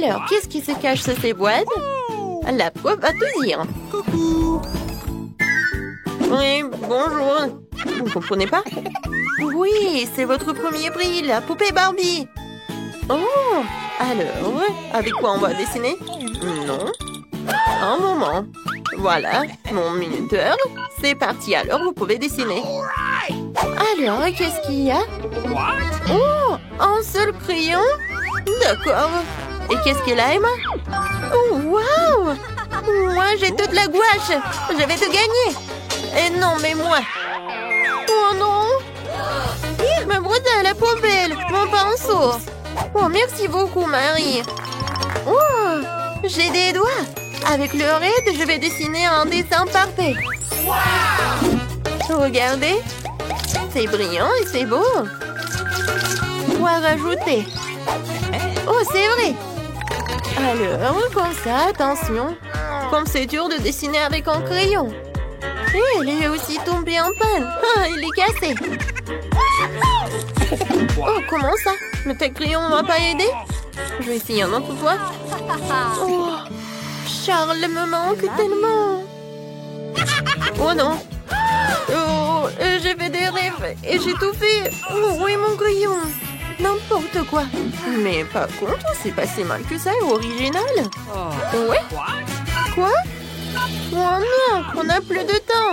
Alors, qu'est-ce qui se cache sous ces boîtes? La prof va tout dire. Oui, bonjour. Vous ne comprenez pas? Oui, c'est votre premier prix, la poupée Barbie. Oh, alors, avec quoi on va dessiner? Non. Un moment. Voilà, mon minuteur. C'est parti, alors vous pouvez dessiner. Alors, qu'est-ce qu'il y a? Oh, un seul crayon? D'accord. Et qu'est-ce qu'elle a, Emma? Oh, waouh! Moi, j'ai toute la gouache. Je vais te gagner. Et non, mais moi. Oh non! Me brosse à la poubelle, mon pinceau. Oh, merci beaucoup, Marie. Oh, j'ai des doigts. Avec le raid, je vais dessiner un dessin parfait. Regardez. C'est brillant et c'est beau. Quoi rajouter? Oh, c'est vrai. Alors, comme ça, attention. Comme c'est dur de dessiner avec un crayon. Et elle est aussi tombée en panne. Ah, il est cassé. Oh, comment ça? Le tel crayon ne m'a pas aidé? Je vais essayer un autre fois. Oh, Charles me manque tellement. Oh non. Oh, j'ai fait des rêves et j'ai tout fait. Oh, oui, mon crayon. N'importe quoi. Mais par contre, c'est pas si mal que ça et original. Ouais? Quoi? Oh non, on n'a plus de temps.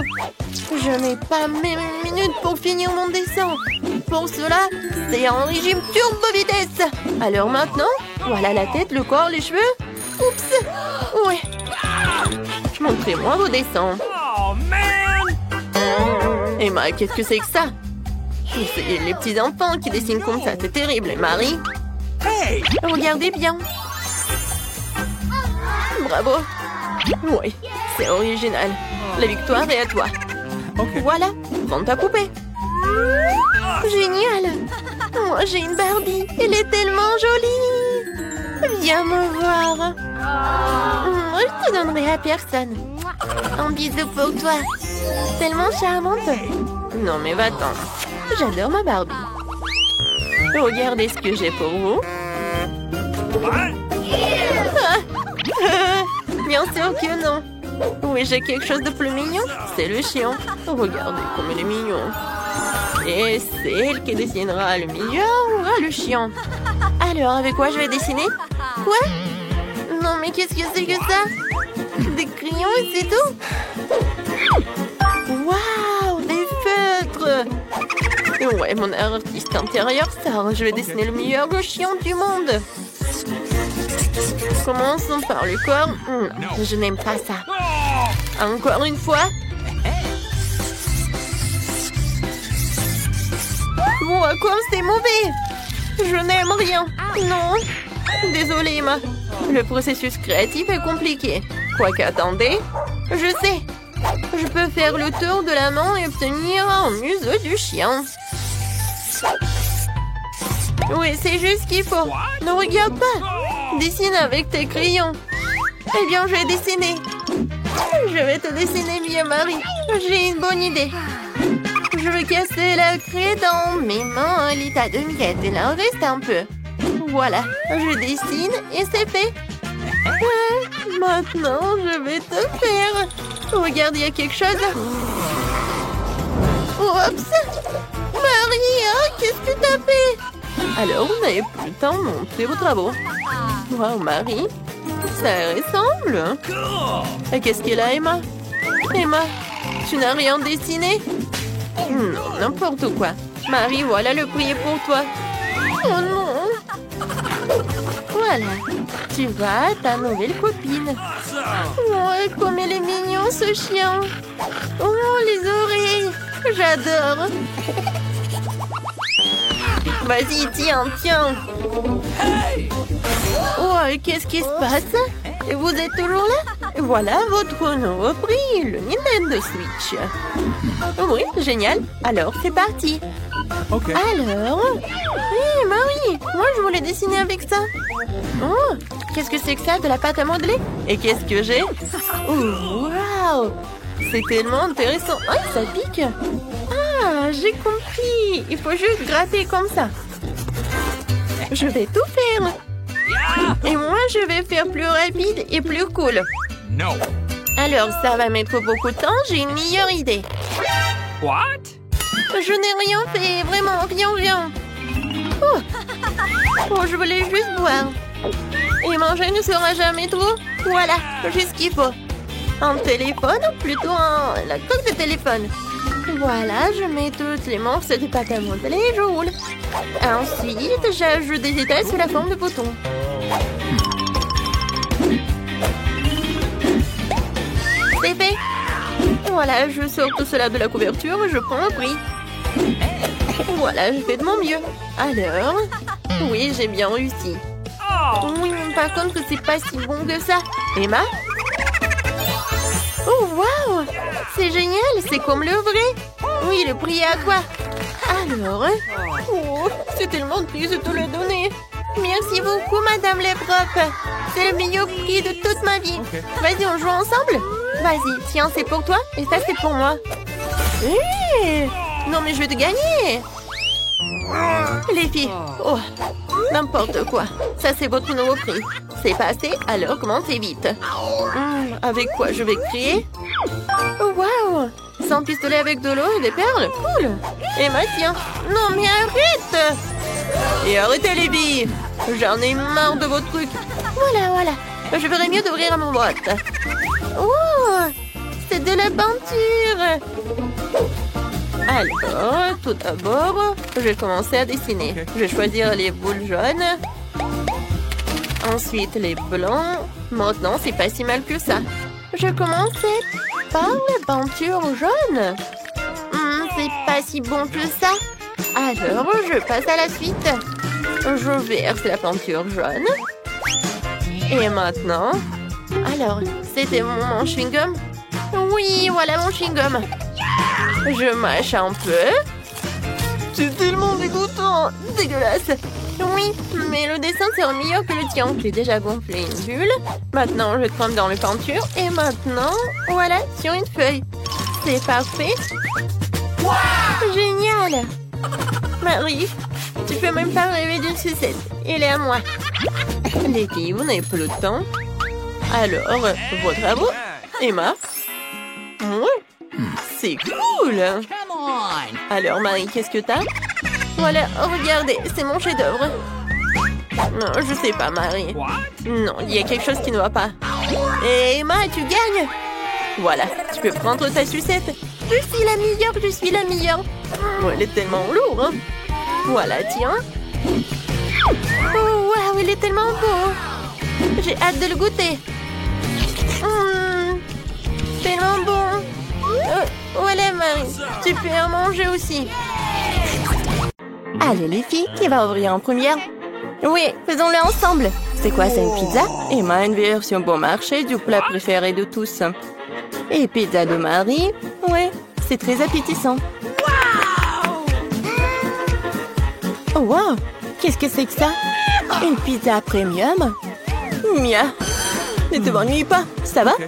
Je n'ai pas même une minute pour finir mon dessin. Pour cela, c'est un régime turbo vitesse. Alors maintenant, voilà la tête, le corps, les cheveux. Oups. Ouais. Montrez-moi vos dessins. Emma, qu'est-ce que c'est que ça? C'est les petits enfants qui dessinent comme ça, c'est terrible. Et Marie? Hey! Regardez bien. Bravo. Oui, c'est original. La victoire est à toi. Okay. Voilà, prends ta poupée. Génial. Moi, j'ai une Barbie. Elle est tellement jolie. Viens me voir. Je te donnerai à personne. Un bisou pour toi. Tellement charmante. Non, mais va-t'en. J'adore ma Barbie. Regardez ce que j'ai pour vous. Bien sûr que non. Oui, j'ai quelque chose de plus mignon. C'est le chien. Regardez comme il est mignon. Et c'est elle qui dessinera le milieu ou le chien. Alors, avec quoi je vais dessiner? Quoi? Non, mais qu'est-ce que c'est que ça? Des crayons et c'est tout? Waouh, des feutres! Ouais, mon artiste intérieur star. Je vais dessiner le meilleur chien du monde. Commençons par le corps. Je n'aime pas ça. Encore une fois. Oh, comme c'est mauvais. Je n'aime rien. Non. Désolée, Emma. Le processus créatif est compliqué. Quoique, attendez. Je sais. Je peux faire le tour de la main et obtenir un museau du chien. Oui, c'est juste ce qu'il faut. Ne regarde pas. Dessine avec tes crayons. Eh bien, je vais dessiner. Je vais te dessiner mieux, Marie. J'ai une bonne idée. Je vais casser la craie dans mes mains. L'état de miettes, il en reste un peu. Voilà, je dessine et c'est fait. Maintenant, je vais te faire. Regarde, il y a quelque chose. Oups. Marie, qu'est-ce que t'as fait? Alors, vous n'avez plus le temps de montrer vos travaux. Wow, Marie, ça ressemble. Et qu'est-ce qu'elle a, Emma? Emma, tu n'as rien dessiné? Non, n'importe quoi. Marie, voilà le prix pour toi. Oh non. Voilà, tu vas ta nouvelle copine. Oh, comme elle est mignon, ce chien. Oh, les oreilles. J'adore. Vas-y, tiens, tiens. Oh, qu'est-ce qui se passe? Vous êtes toujours là? Voilà votre nouveau prix, le Nintendo Switch. Oui, génial. Alors, c'est parti. Okay. Alors... Hé, Marie, moi je voulais dessiner avec ça. Oh, qu'est-ce que c'est que ça? De la pâte à modeler? Et qu'est-ce que j'ai? Oh, waouh! C'est tellement intéressant. Ah, ça pique. Ah, j'ai compris. Il faut juste gratter comme ça. Je vais tout faire. Et moi, je vais faire plus rapide et plus cool. No. Alors, ça va mettre beaucoup de temps, j'ai une meilleure idée. What? Je n'ai rien fait, vraiment, rien. Oh, je voulais juste boire. Et manger ne sera jamais trop. Voilà, juste ce qu'il faut. Un téléphone, ou plutôt la coque de téléphone. Voilà, je mets toutes les manches de pâte à modeler et je roule. Ensuite, j'ajoute des étals sous la forme de boutons. C'est fait. Voilà, je sors tout cela de la couverture et je prends un prix. Voilà, je fais de mon mieux. Alors, oui, j'ai bien réussi. Oui, par contre, c'est pas si bon que ça. Emma? Oh, waouh! C'est génial, c'est comme le vrai. Oui, le prix est à quoi? Alors, oh, c'est tellement triste de te le donner. Merci beaucoup, madame les profs. C'est le meilleur prix de toute ma vie. Okay. Vas-y, on joue ensemble? Vas-y, tiens, c'est pour toi et ça, c'est pour moi. Non, mais je vais te gagner. Les filles, oh, n'importe quoi. Ça, c'est votre nouveau prix. C'est passé, alors commencez vite. Avec quoi je vais créer? Oh, waouh! Sans pistolet avec de l'eau et des perles? Cool! Emma, tiens. Non, mais arrête! Et arrêtez les billes! J'en ai marre de vos trucs. Voilà. Je ferais mieux d'ouvrir mon boîte. Oh! C'est de la peinture! Alors, tout d'abord, je vais commencer à dessiner. Okay. Je vais choisir les boules jaunes. Ensuite, les blancs. Maintenant, c'est pas si mal que ça. Je commençais par la peinture jaune. C'est pas si bon que ça. Alors, je passe à la suite. Je verse la peinture jaune. Et maintenant... Alors, c'était mon chewing-gum? Oui, voilà mon chewing-gum. Je mâche un peu. C'est tellement dégoûtant. Dégueulasse. Oui, mais le dessin sera meilleur que le tien. J'ai déjà gonflé une bulle. Maintenant, je trempe dans les peintures. Et maintenant, voilà, sur une feuille. C'est parfait. Wow! Génial. Marie, tu peux même pas rêver d'une sucette. Elle est à moi. Les filles, vous n'avez plus le temps. Alors, vos travaux? Emma? Oui. C'est cool. Come on. Alors, Marie, qu'est-ce que t'as? Voilà, regardez, c'est mon chef-d'œuvre. Non, je sais pas, Marie. What? Non, il y a quelque chose qui ne va pas. Et Emma, tu gagnes. Voilà, tu peux prendre ta sucette. Je suis la meilleure. Oh, elle est tellement lourde. Hein? Voilà, tiens. Oh, waouh, il est tellement beau. J'ai hâte de le goûter. Tellement bon. Voilà, Marie, tu peux en manger aussi. Allez, les filles, qui va ouvrir en première? Oui, faisons-le ensemble. C'est quoi, c'est une pizza? Emma, une version bon marché du plat préféré de tous. Et pizza de Marie? Oui, c'est très appétissant. Oh, wow! Qu'est-ce que c'est que ça? Une pizza premium? Mia, ne te m'ennuie pas, ça va? Okay.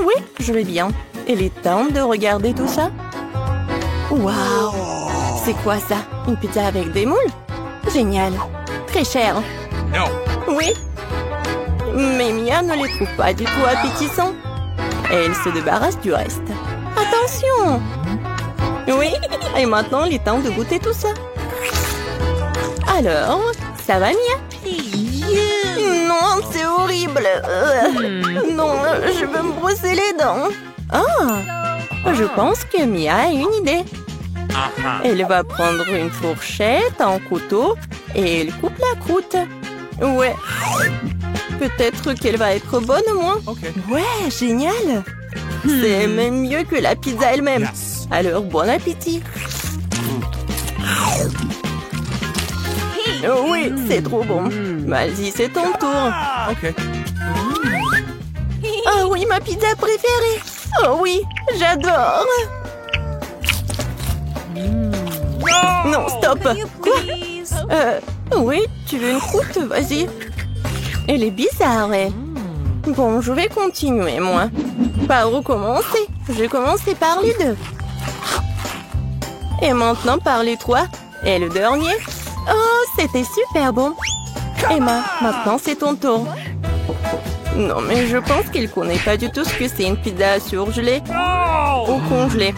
Oui, je vais bien. Il est temps de regarder tout ça. Waouh! C'est quoi ça? Une pizza avec des moules? Génial! Très cher. No. Oui. Mais Mia ne les trouve pas du tout appétissants. Et elle se débarrasse du reste. Attention! Oui, et maintenant il est temps de goûter tout ça. Alors, ça va, Mia? Non, c'est horrible. Non, je veux me brosser les dents. Ah, je pense que Mia a une idée. Elle va prendre une fourchette, un couteau et elle coupe la croûte. Ouais. Peut-être qu'elle va être bonne au moins. Okay. Ouais, génial. C'est même mieux que la pizza elle-même. Yes. Alors, bon appétit. Oui, c'est trop bon. Vas-y, c'est ton tour. Okay. Oh oui, ma pizza préférée. Oh oui, j'adore. Non, stop. Quoi? Oui, tu veux une croûte? Vas-y. Elle est bizarre, hein. Bon, je vais continuer, moi. Par où commencer? Je vais commencer par les deux. Et maintenant par les trois. Et le dernier? Oh, c'était super bon. Emma, maintenant c'est ton tour. Non, mais je pense qu'il connaît pas du tout ce que c'est une pizza surgelée ou congelée.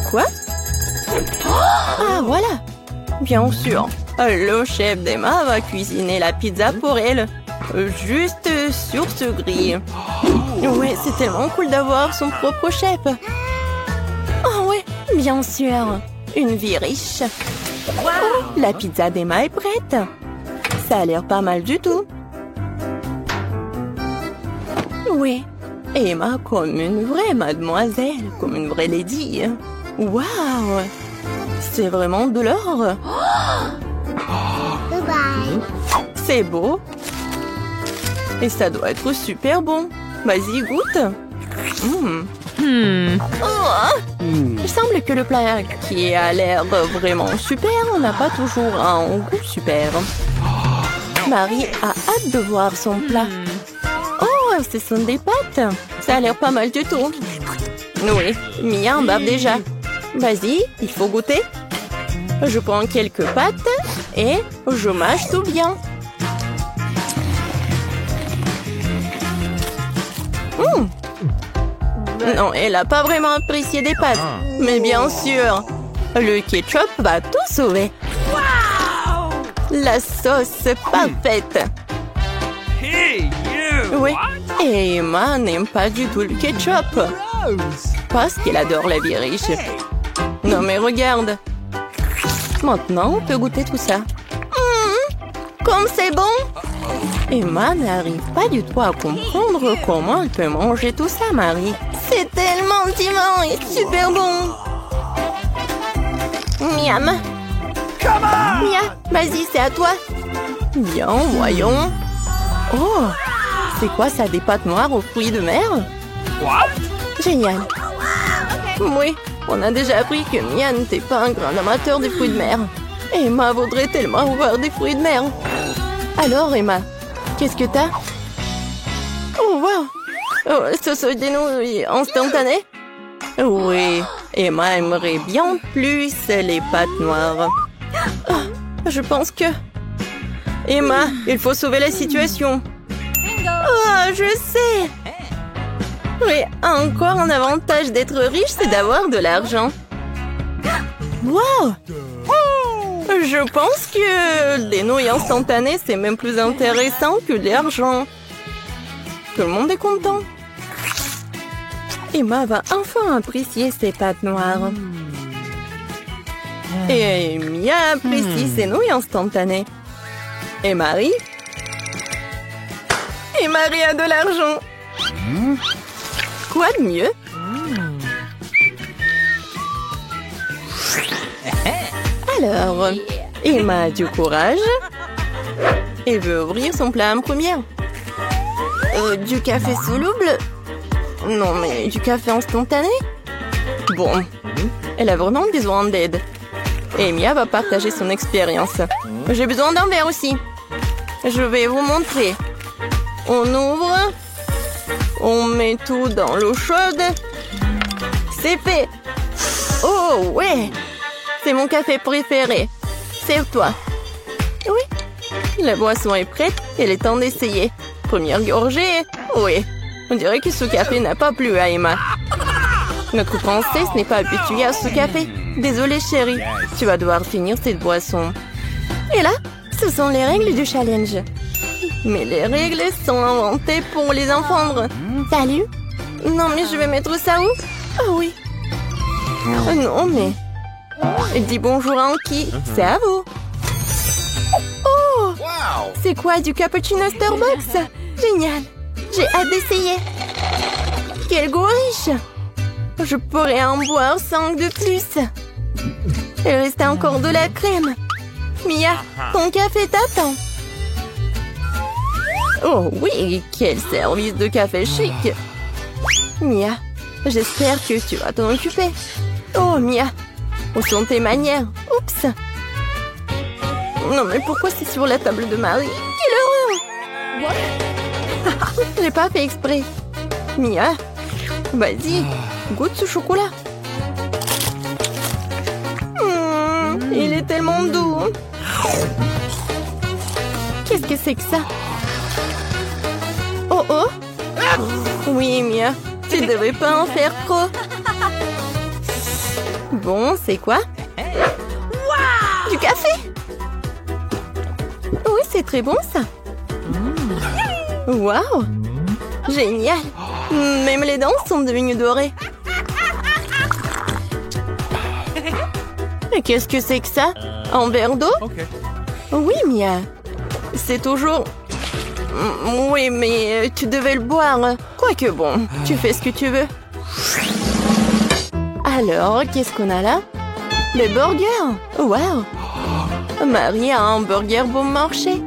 Quoi? Ah, voilà! Bien sûr, le chef d'Emma va cuisiner la pizza pour elle, juste sur ce grill. Ouais, c'est tellement cool d'avoir son propre chef. Oh ouais, bien sûr, une vie riche. Oh, la pizza d'Emma est prête. Ça a l'air pas mal du tout. Oui, Emma comme une vraie mademoiselle, comme une vraie lady. Waouh! C'est vraiment de l'or. C'est beau. Et ça doit être super bon. Vas-y, goûte. Il semble que le plat qui a l'air vraiment super n'a pas toujours un goût super. Marie a hâte de voir son plat. Oh, ce sont des pâtes. Ça a l'air pas mal du tout. Oui, Mia en bave déjà. Vas-y, il faut goûter. Je prends quelques pâtes et je mâche tout bien. Non, elle n'a pas vraiment apprécié des pâtes. Mais bien sûr, le ketchup va tout sauver. La sauce parfaite. Oui, et Emma n'aime pas du tout le ketchup. Parce qu'elle adore la vie riche. Non mais regarde. Maintenant, on peut goûter tout ça. Comme c'est bon! Emma n'arrive pas du tout à comprendre comment elle peut manger tout ça, Marie. C'est tellement divin et super bon! Miam! Mia, vas-y, c'est à toi! Bien, voyons. Oh! C'est quoi ça, des pâtes noires aux fruits de mer? Génial! Oui, on a déjà appris que Mia n'était pas un grand amateur des fruits de mer. Emma voudrait tellement avoir des fruits de mer. Alors, Emma, qu'est-ce que t'as? Oh, wow! Oh, ce sont des nouilles instantanées? Oui, Emma aimerait bien plus les pâtes noires. Oh, je pense que... Emma, il faut sauver la situation. Oh, je sais! Oui, encore un avantage d'être riche, c'est d'avoir de l'argent. Wow! Je pense que les nouilles instantanées, c'est même plus intéressant que l'argent. Tout le monde est content. Emma va enfin apprécier ses pâtes noires. Et Mia apprécie ses nouilles instantanées. Et Marie? Et Marie a de l'argent. Quoi de mieux? Alors, Emma a du courage et veut ouvrir son plat en première. Du café soluble? Non, mais du café instantané? Bon, elle a vraiment besoin d'aide. Et Mia va partager son expérience. J'ai besoin d'un verre aussi. Je vais vous montrer. On ouvre. On met tout dans l'eau chaude. C'est fait. Oh, ouais. C'est mon café préféré. Serve-toi. Oui. La boisson est prête. Il est temps d'essayer. Première gorgée. Oui. On dirait que ce café n'a pas plu à Emma. Notre princesse n'est pas habituée à ce café. Désolée, chérie. Tu vas devoir finir cette boisson. Et là, ce sont les règles du challenge. Mais les règles sont inventées pour les enfants. Salut. Non, mais je vais mettre ça où? Oh oui. Non, mais... Dis bonjour à Anki. C'est à vous. Oh! C'est quoi, du cappuccino Starbucks? Génial. J'ai hâte d'essayer. Quel goût riche. Je pourrais en boire 5 de plus. Il reste encore de la crème. Mia, ton café t'attend. Oh oui, quel service de café chic. Mia, j'espère que tu vas t'en occuper. Oh Mia, où sont tes manières? Oups. Non mais pourquoi c'est sur la table de Marie? Quelle horreur. J'ai pas fait exprès. Mia, vas-y, goûte ce chocolat. Il est tellement doux. Qu'est-ce que c'est que ça? Oh! Oui, Mia, tu devrais pas en faire trop. Bon, c'est quoi? Du café? Oui, c'est très bon, ça. Waouh! Génial! Même les dents sont devenues dorées. Et qu'est-ce que c'est que ça? Un verre d'eau? Oui, Mia. C'est toujours... Oui, mais tu devais le boire. Quoique bon, tu fais ce que tu veux. Alors, qu'est-ce qu'on a là? Des burgers! Waouh! Marie a un burger bon marché.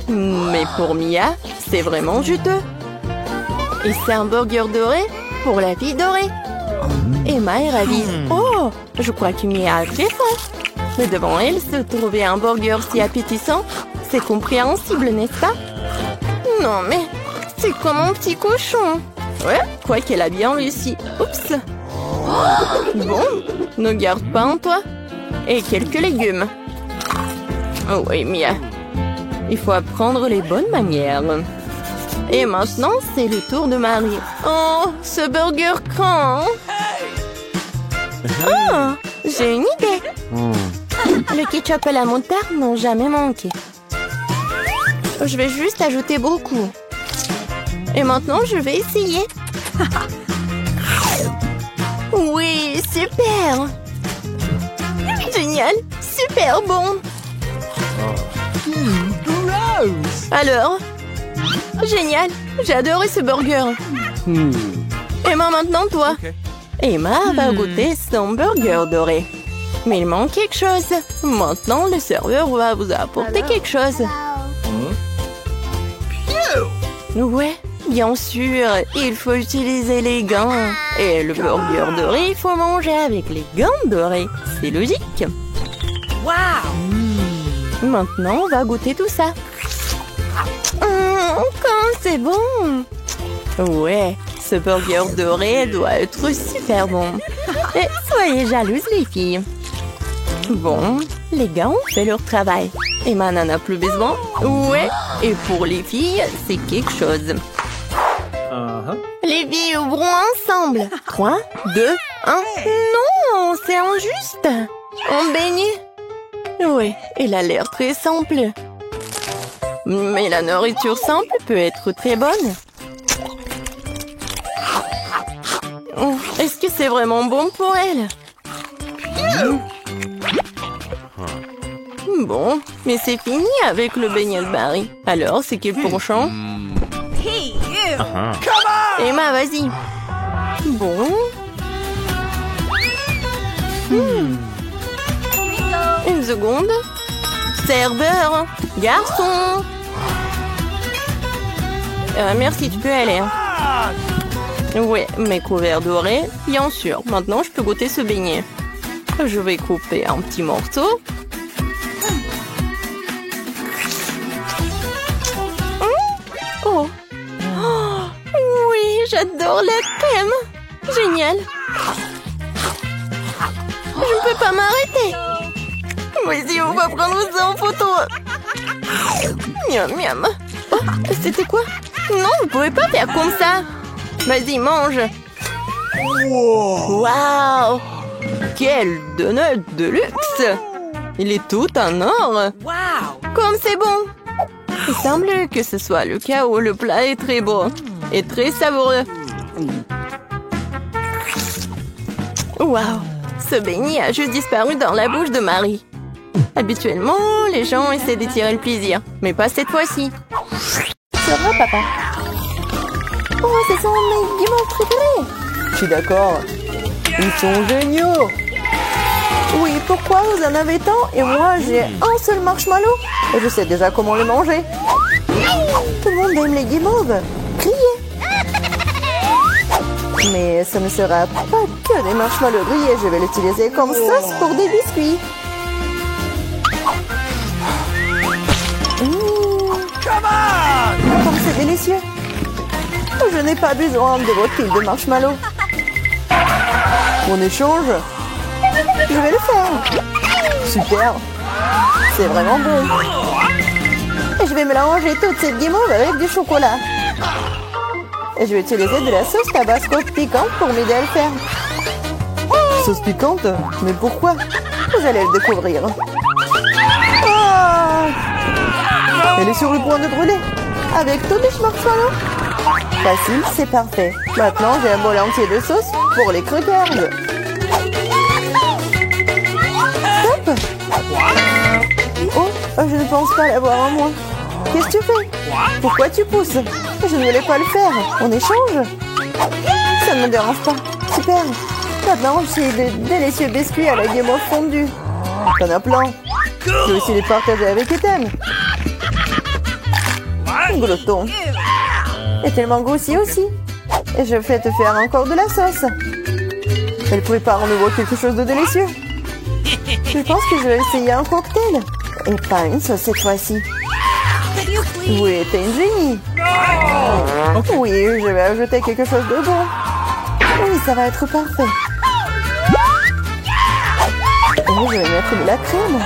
Mais pour Mia, c'est vraiment juteux. Et c'est un burger doré pour la fille dorée. Emma est ravie. Oh, je crois que Mia a très faim. Mais devant elle, se trouver un burger si appétissant, c'est compréhensible, n'est-ce pas? Non, mais c'est comme un petit cochon. Ouais, quoi qu'elle a bien réussi. Oups. Bon, ne garde pas en toi. Et quelques légumes. Oh oui, Mia. Il faut apprendre les bonnes manières. Et maintenant, c'est le tour de Marie. Oh, ce burger craint. Oh, j'ai une idée. Le ketchup et la moutarde n'ont jamais manqué. Je vais juste ajouter beaucoup. Et maintenant, je vais essayer. Oui, super. Génial, super bon. Alors? Génial, j'ai adoré ce burger. Emma, maintenant toi. Emma va goûter son burger doré. Mais il manque quelque chose. Maintenant, le serveur va vous apporter quelque chose. Ouais, bien sûr, il faut utiliser les gants. Et le burger doré, il faut manger avec les gants dorés. C'est logique. Maintenant, on va goûter tout ça. Comme c'est bon! Ouais, ce burger doré doit être super bon. Et soyez jalouses, les filles. Bon, les gars ont fait leur travail. Emma n'en a plus besoin. Ouais, et pour les filles, c'est quelque chose. Les filles ouvrons ensemble. 3, 2, 1. Non, c'est injuste. On baigne. Ouais, elle a l'air très simple. Mais la nourriture simple peut être très bonne. Est-ce que c'est vraiment bon pour elle? Bon, mais c'est fini avec le beignet de Marie. Alors, c'est quel penchant? Emma, vas-y. Bon. Une seconde. Serveur, garçon. Merci, tu peux aller. Ouais, mes couverts dorés, bien sûr. Maintenant, je peux goûter ce beignet. Je vais couper un petit morceau. Oh. Oui, j'adore la crème. Génial. Je ne peux pas m'arrêter. Vas-y, on va prendre ça en photo. Miam, miam. Oh, c'était quoi? Non, vous pouvez pas faire comme ça. Vas-y, mange. Waouh! Quel donut de luxe! Il est tout en or. Comme c'est bon. Il semble que ce soit le cas où le plat est très beau et très savoureux. Waouh! Ce beignet a juste disparu dans la bouche de Marie. Habituellement, les gens essaient de tirer le plaisir, mais pas cette fois-ci. Ça va, papa? Oh, ce sont mes guimauves préférés. Je suis d'accord. Ils sont géniaux. Oui, pourquoi vous en avez tant et moi j'ai un seul marshmallow et je sais déjà comment le manger. Tout le monde aime les guimauves. Criez. Mais ce ne sera pas que des marshmallows grillés. Je vais l'utiliser comme sauce pour des biscuits. Comme c'est délicieux. Je n'ai pas besoin de votre pile de marshmallows. On échange? Je vais le faire. Super. C'est vraiment bon. Et je vais mélanger toute cette guimauve avec du chocolat. Et je vais utiliser de la sauce tabasco piquante pour m'aider à le faire. Sauce piquante? Mais pourquoi? Vous allez le découvrir. Ah! Elle est sur le point de brûler. Avec tous les marshmallows. Facile, c'est parfait. Maintenant, j'ai un bol entier de sauce pour les crackers. Stop! Oh, je ne pense pas l'avoir en moi. Qu'est-ce que tu fais? Pourquoi tu pousses? Je ne voulais pas le faire. On échange? Ça ne me dérange pas. Super. Maintenant, j'ai de délicieux biscuits à la guimauve fondue. T'en as plein. Tu peux aussi les partager avec Ethan. Glouton. Et tellement goûty aussi. Et je vais te faire encore de la sauce. Elle prépare en nouveau quelque chose de délicieux. Je pense que je vais essayer un cocktail. Et pas une sauce cette fois-ci. Oui, t'es une génie. Oui, je vais ajouter quelque chose de bon. Oui, ça va être parfait. Et je vais mettre de la crème.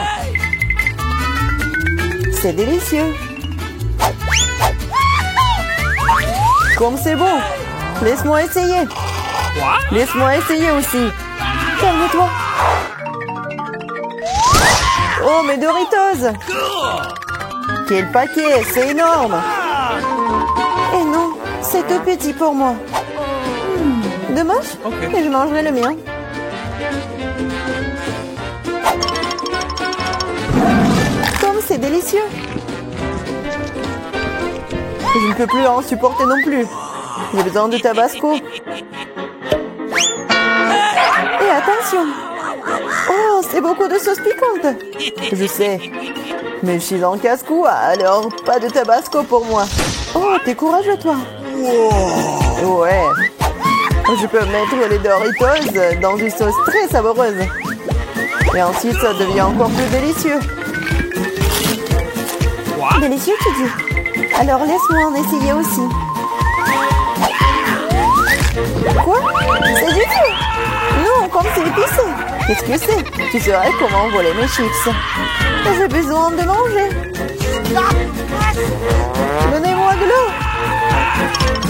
C'est délicieux. Comme c'est bon. Laisse-moi essayer. Laisse-moi essayer aussi. Calme-toi. Oh, mes Doritos! Quel paquet! C'est énorme! Et non, c'est tout petit pour moi. Dommage, mais je mangerai le mien. Comme c'est délicieux! Je ne peux plus en supporter non plus. J'ai besoin de tabasco. Et attention! Oh, c'est beaucoup de sauce piquante. Je sais. Mais je suis en casse-cou, alors pas de tabasco pour moi. Oh, t'es courageux, toi. Ouais. Je peux mettre les Doritos dans une sauce très savoureuse. Et ensuite, ça devient encore plus délicieux. Délicieux, tu dis? Alors, laisse-moi en essayer aussi. Quoi? C'est du tout? Non, comme c'est épicé. Qu'est-ce que c'est? Tu saurais comment voler mes chips. J'ai besoin de manger. Donnez-moi de l'eau.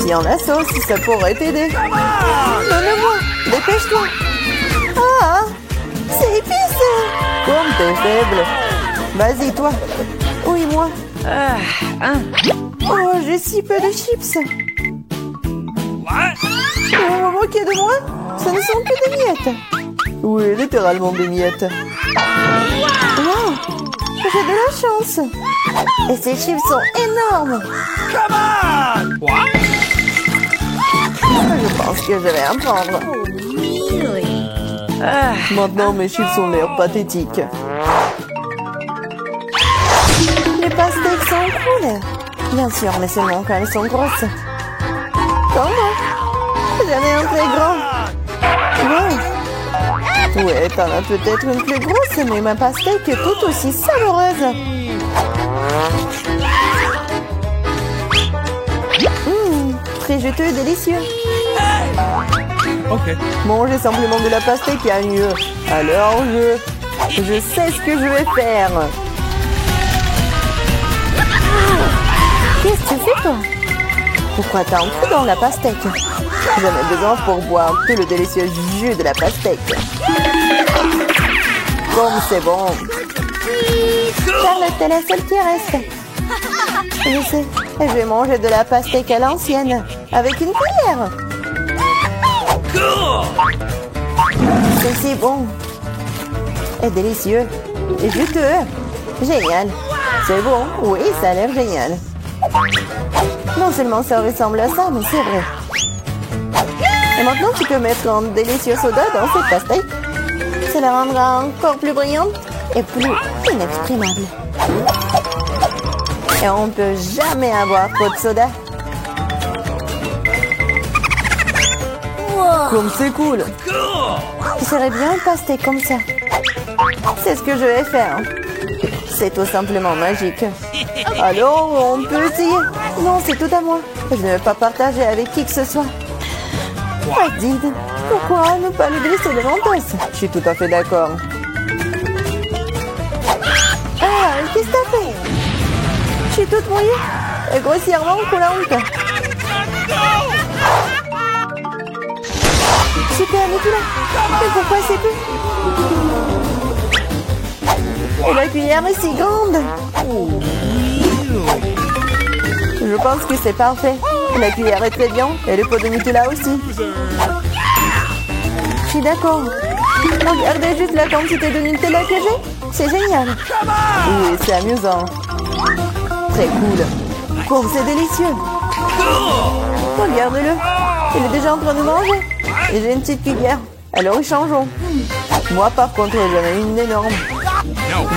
Tiens, la sauce, ça pourrait t'aider. Donne-moi. Dépêche-toi. Ah, c'est épicé. Comme t'es faible. Vas-y, toi. Oui, moi. Oh, j'ai si peu de chips. Vous vous moquez de moi? Ce ne sont que des miettes. Oui, littéralement des miettes. Wow, j'ai de la chance. Et ces chips sont énormes. Je pense que je vais en prendre. Maintenant, mes chips ont l'air pathétiques. Les pastèques sont cool. Bien sûr, mais seulement quand elles sont grosses. Comment? J'en ai un très grand. Wow. Ouais, t'en as peut-être une plus grosse, mais ma pastèque est tout aussi savoureuse. Très juteux et délicieux. Manger simplement de la pastèque est mieux. Alors je sais ce que je vais faire. Qu'est-ce que tu fais, toi? Pourquoi t'as entré dans la pastèque? J'en ai besoin pour boire tout le délicieux jus de la pastèque. Comme c'est bon. Charlotte est la seule qui reste. Je sais, je vais manger de la pastèque à l'ancienne, avec une cuillère. C'est si bon. Et délicieux. Et juteux. Génial. C'est bon, oui, ça a l'air génial. Non seulement ça ressemble à ça, mais c'est vrai. Et maintenant, tu peux mettre un délicieux soda dans cette pastèque. Ça la rendra encore plus brillante et plus inexprimable. Et on ne peut jamais avoir trop de soda. Comme c'est cool. Ce serait bien une pastèque comme ça. C'est ce que je vais faire. C'est tout simplement magique. Alors, on peut essayer. Non, c'est tout à moi. Je ne vais pas partager avec qui que ce soit. Adid, pourquoi ne pas le glisser de Mentos? Je suis tout à fait d'accord. Ah, qu'est-ce que t'as fait? Je suis toute mouillée et grossièrement coulante. Super, Nicolas. Mais pourquoi c'est peu? Et la cuillère est si grande. Je pense que c'est parfait. La cuillère est très bien. Et le pot de Nutella aussi. Je suis d'accord. Regardez juste la quantité de Nutella que j'ai. C'est génial. Oui, c'est amusant. Très cool. Oh, c'est délicieux. Regardez-le. Il est déjà en train de manger. Et j'ai une petite cuillère. Alors, changeons. Moi, par contre, j'en ai une énorme.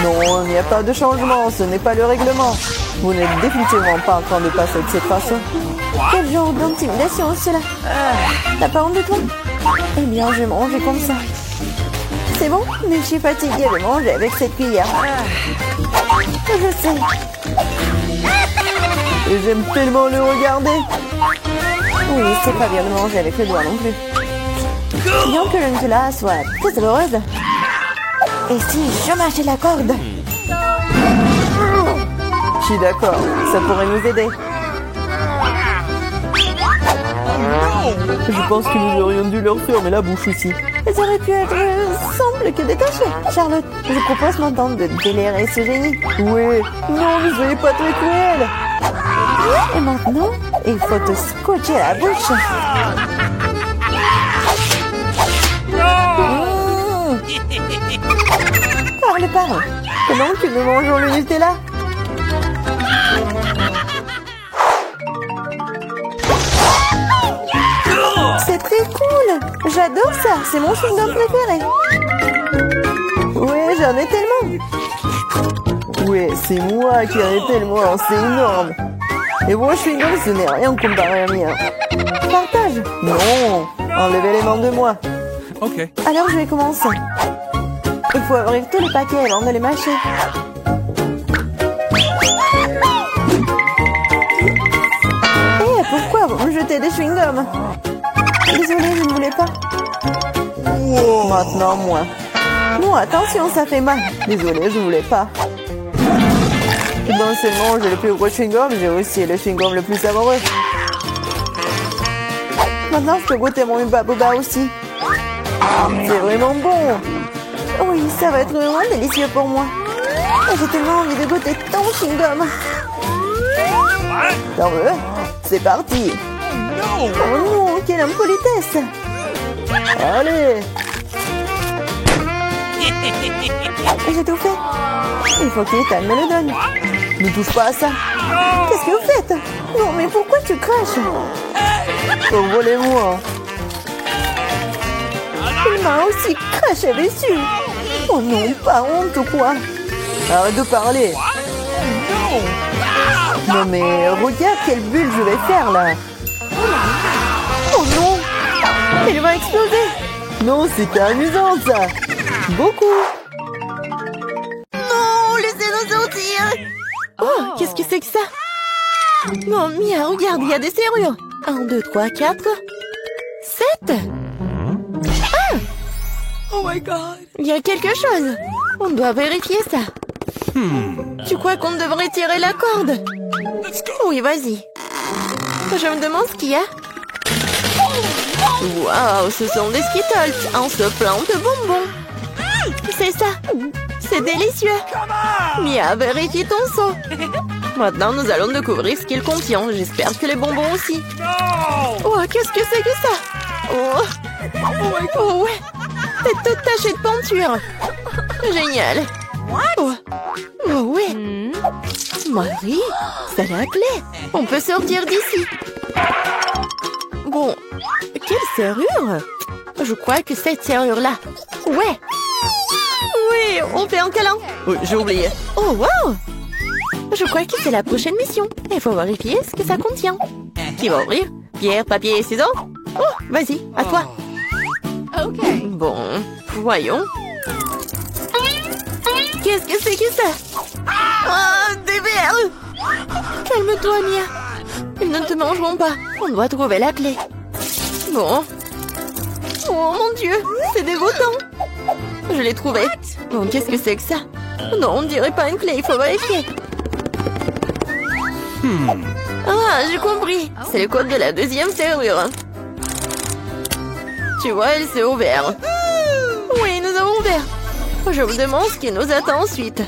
Non, il n'y a pas de changement. Ce n'est pas le règlement. Vous n'êtes définitivement pas en train de passer de cette façon. Quel genre d'intimidation, cela? T'as pas honte de toi? Eh bien, je vais manger comme ça. C'est bon, mais je suis fatiguée de manger avec cette cuillère. Je sais. Et j'aime tellement le regarder. Oui, c'est pas bien de manger avec le doigt non plus. Bien que le Nutella soit très douloureuse. Et si je mâchais la corde? Je suis d'accord, ça pourrait nous aider. Je pense que nous aurions dû leur fermer la bouche aussi. Elles auraient pu être simples que détachées. Charlotte, je propose maintenant de délirer ce génie. Oui, non, ne soyez pas très cruel. Et maintenant, il faut te scotcher la bouche. Parle. Pendant que nous mangeons le Nutella. C'est très cool. J'adore ça. C'est mon chewing-gum préféré. Ouais, j'en ai tellement. Ouais, c'est moi qui en ai tellement. C'est énorme. Et vos chewing-gums, ce n'est rien comparé à mien. Partage. Non. Enlevez les mains de moi. Ok. Alors, je vais commencer. Il faut ouvrir tous les paquets avant de les mâcher. Eh, pourquoi vous me jetez des chewing-gums? Désolée, je ne voulais pas. Wow. Maintenant, moi. Non, attention, ça fait mal. Désolée, je ne voulais pas. Non seulement j'ai le plus gros chewing-gum, j'ai aussi le chewing-gum le plus savoureux. Maintenant, je peux goûter mon Hubba Bubba aussi. C'est vraiment bon. Oui, ça va être vraiment délicieux pour moi. J'ai tellement envie de goûter ton chewing-gum. T'en veux? C'est parti. Oh non, quelle impolitesse. Allez. J'ai tout fait. Il faut qu'Ethan me le donne. Ne touche pas à ça. Qu'est-ce que vous faites? Non, mais pourquoi tu craches? Envolez-moi. Il m'a aussi craché dessus. Oh non, pas honte ou quoi? Arrête de parler. Non mais regarde quelle bulle je vais faire là. Oh non. Elle va exploser. Non, c'était amusant ça. Beaucoup. Non, laissez-nous sortir. Oh, qu'est-ce que c'est que ça? Non, Mia, regarde, il y a des serrures. 1, 2, 3, 4, 7. Ah! Oh my god. Il y a quelque chose. On doit vérifier ça. Tu crois qu'on devrait tirer la corde? Oui, vas-y. Je me demande ce qu'il y a. Waouh, ce sont des Skittles. Un plein de bonbons. C'est ça. C'est délicieux. Mia, vérifie ton seau. Maintenant, nous allons découvrir ce qu'il contient. J'espère que les bonbons aussi. Oh, qu'est-ce que c'est que ça? Oh ouais. C'est toute tachée de peinture. Génial. Oh ouais. Marie, c'est la clé. On peut sortir d'ici. Bon, quelle serrure? Je crois que cette serrure-là. Ouais. Oui, on fait un câlin. Oui, j'ai oublié. Oh, wow. Je crois que c'est la prochaine mission. Il faut vérifier ce que ça contient. Qui va ouvrir? Pierre, papier et ciseaux? Oh, vas-y, à toi. Ok. Bon, voyons. Qu'est-ce que c'est que ça? Ah, des verres! Calme-toi, Mia. Ils ne te mangeront pas. On doit trouver la clé. Bon. Oh mon Dieu, c'est dégoûtant. Je l'ai trouvé. Bon, qu'est-ce que c'est que ça? Non, on dirait pas une clé, il faut vérifier. Ah, j'ai compris. C'est le code de la deuxième serrure. Tu vois, elle s'est ouverte. Oui, nous avons ouvert. Je me demande ce qui nous attend ensuite.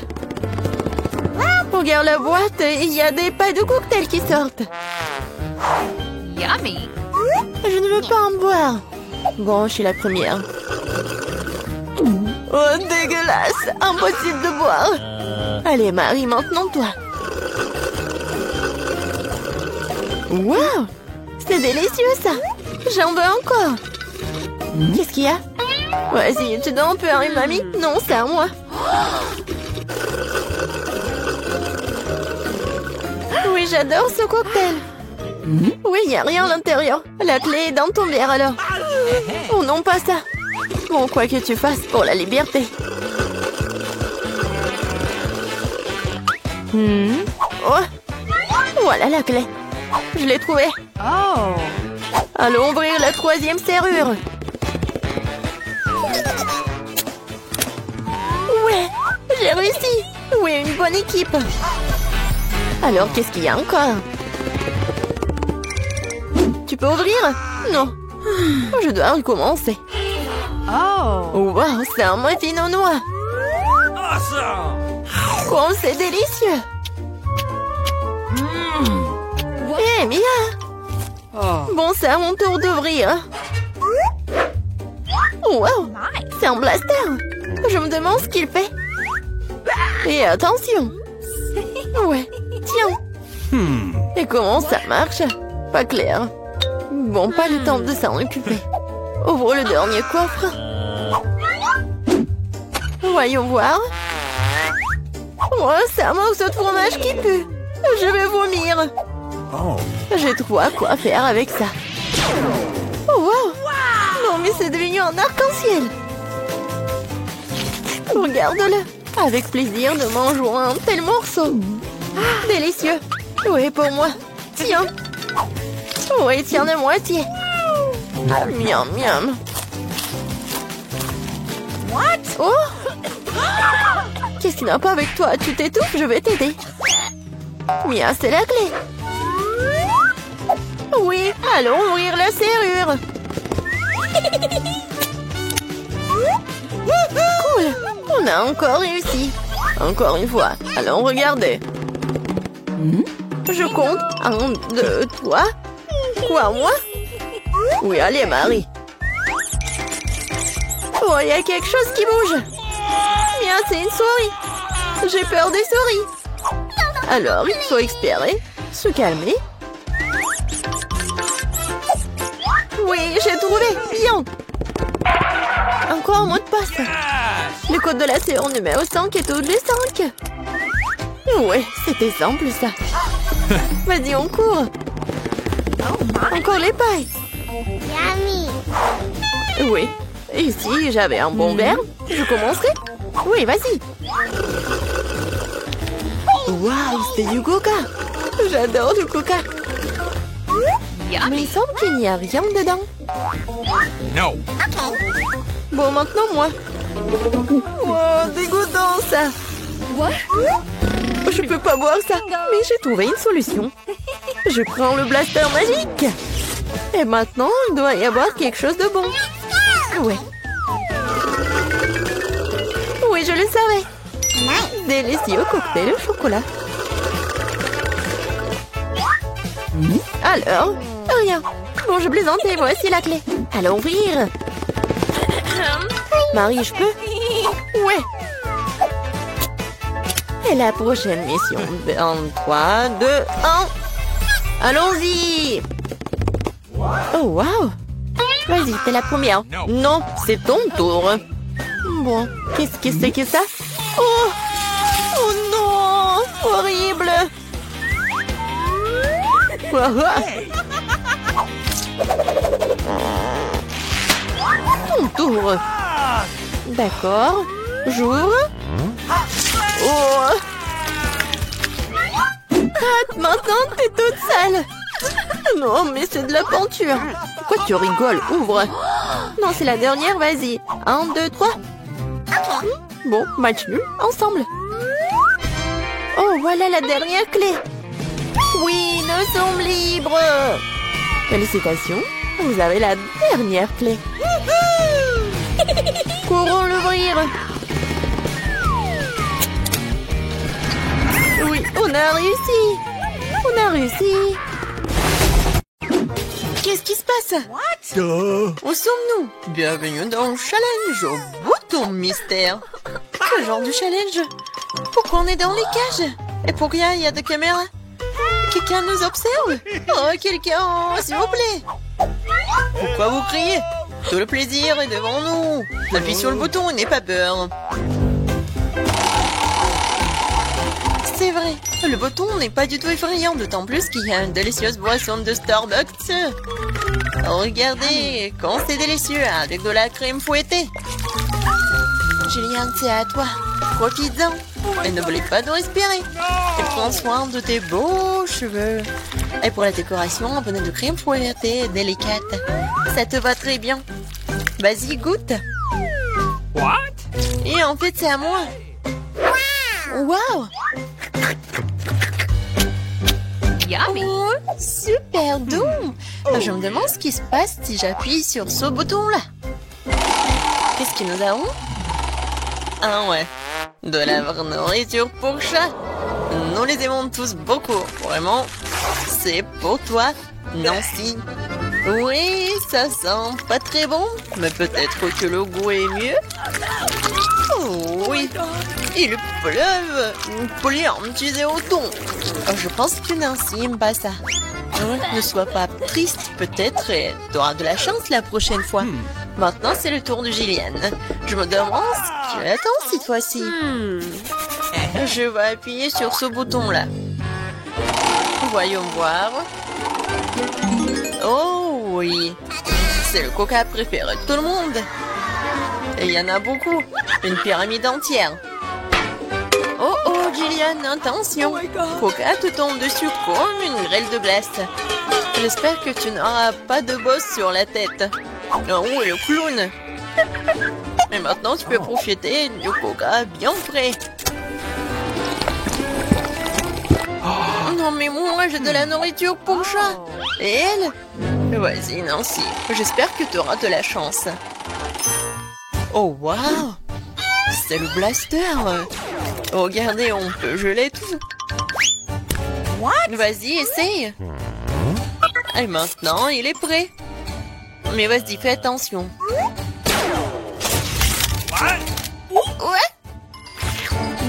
Regarde la boîte, il y a des pailles de cocktail qui sortent. Yummy. Je ne veux pas en boire. Bon, je suis la première. Oh, dégueulasse! Impossible de boire. Allez, Marie, maintenant toi. Wow! C'est délicieux, ça. J'en veux encore. Qu'est-ce qu'il y a? Vas-y, tu dois en peu, hein, mamie? Non, c'est à moi. Oui, j'adore ce cocktail. Oui, il n'y a rien à l'intérieur. La clé est dans ton verre, alors. Oh non, pas ça. Bon, quoi que tu fasses pour la liberté. Oh, voilà la clé. Je l'ai trouvée. Oh. Allons ouvrir la troisième serrure. Ouais, j'ai réussi. Oui, une bonne équipe. Alors, qu'est-ce qu'il y a encore? Tu peux ouvrir? Non. Je dois recommencer. Oh. Wow, c'est un muffin aux noix. Awesome. Oh, c'est délicieux. Hé, Mia. Oh. Bon, c'est à mon tour d'ouvrir. Wow, c'est un blaster. Je me demande ce qu'il fait. Et attention. Ouais, tiens. Et comment ça marche? Pas clair. Bon, pas le temps de s'en occuper. Ouvre le dernier coffre. Voyons voir. Oh, c'est un morceau de fromage qui pue. Je vais vomir. Oh. J'ai trop à quoi faire avec ça. Oh, wow. Non, mais c'est devenu un arc-en-ciel. Regarde-le. Avec plaisir, nous mangeons un tel morceau. Délicieux. Oui, pour moi. Tiens. Oui, tiens la moitié. Miam, miam. What? Oh! Qu'est-ce qui n'a pas avec toi? Tu t'étouffes? Je vais t'aider. Mia, c'est la clé. Oui, allons ouvrir la serrure. Cool. On a encore réussi. Encore une fois. Allons regarder. Je compte. 1, 2, 3. Quoi, moi? Oui, allez, Marie. Oh, il y a quelque chose qui bouge. Mia, c'est une souris. J'ai peur des souris. Alors, il faut espérer. Se calmer. Oui, j'ai trouvé. Bien. Encore un mot de passe. Le code de la serrure numéro 5 est au-dessus de 5. Ouais, c'était simple, ça. Vas-y, on court. Encore les pailles. Oui. Et si j'avais un bon verre, je commencerai. Oui, vas-y. Waouh, c'est du coca. J'adore du coca. Mais il semble qu'il n'y a rien dedans. No. Bon, maintenant, moi. Wow, dégoûtant, ça. What? Je peux pas boire ça. Mais j'ai trouvé une solution. Je prends le blaster magique. Et maintenant, il doit y avoir quelque chose de bon. Ouais. Oui, je le savais. Délicieux cocktail au chocolat. Alors, rien. Bon, je plaisantais, voici la clé. Allons ouvrir. Marie, je peux? Ouais. Et la prochaine mission. En 3, 2, 1. Allons-y. Oh, wow. Vas-y, t'es la première. Non, c'est ton tour. Bon, qu'est-ce que c'est que ça? Oh! Oh non! Horrible! Ton tour. D'accord. J'ouvre. Oh! Ah, maintenant, t'es toute sale. Non, mais c'est de la peinture. Pourquoi tu rigoles? Ouvre. Non, c'est la dernière, vas-y. 1, 2, 3. Bon, match nul, ensemble. Oh, voilà la dernière clé. Oui, nous sommes libres. Félicitations, vous avez la dernière clé. Courons l'ouvrir. Oui, on a réussi. On a réussi. Qu'est-ce qui se passe? Où sommes-nous? Bienvenue dans le challenge au bouton mystère. Quel genre de challenge? Pourquoi on est dans les cages? Et pourquoi il y a des caméras? Quelqu'un nous observe? Oh, quelqu'un, s'il vous plaît. Pourquoi vous criez? Tout le plaisir est devant nous. Appuie sur le bouton et n'aie pas peur. C'est vrai, le bouton n'est pas du tout effrayant, d'autant plus qu'il y a une délicieuse boisson de Starbucks. Regardez, quand c'est délicieux, avec de la crème fouettée. Julien, c'est à toi. Profites-en. Et n'oublie pas de respirer. Et prends soin de tes beaux cheveux. Et pour la décoration, un peu de crème fouettée délicate. Ça te va très bien. Vas-y, goûte. What? Et en fait, c'est à moi. Waouh! Yummy. Oh, super doux. Je me demande ce qui se passe si j'appuie sur ce bouton-là. Qu'est-ce que nous avons? Ah ouais, de la vraie nourriture pour chat. Nous les aimons tous beaucoup. Vraiment, c'est pour toi, Nancy. Oui, ça sent pas très bon, mais peut-être que le goût est mieux. Oh oui, il pleuve. Plein, tu es au ton. Je pense que Nancy aime pas ça. Ne sois pas triste, peut-être tu auras de la chance la prochaine fois. Maintenant, c'est le tour de Gillian. Je me demande ce qu'il attend cette fois-ci. Je vais appuyer sur ce bouton-là. Voyons voir. Oh oui, c'est le coca préféré de tout le monde. Et il y en a beaucoup, une pyramide entière. Oh oh, Gillian, attention. Coca te tombe dessus comme une grêle de glace. J'espère que tu n'auras pas de bosse sur la tête. Oh, le clown. Et maintenant, tu peux profiter du coca bien frais. Non, mais moi, j'ai de la nourriture pour chat. Et elle? Vas-y, Nancy. J'espère que tu auras de la chance. Oh, waouh! C'est le blaster. Regardez, on peut geler tout. Vas-y, essaye. Et maintenant, il est prêt. Mais vas-y, fais attention. Ouais?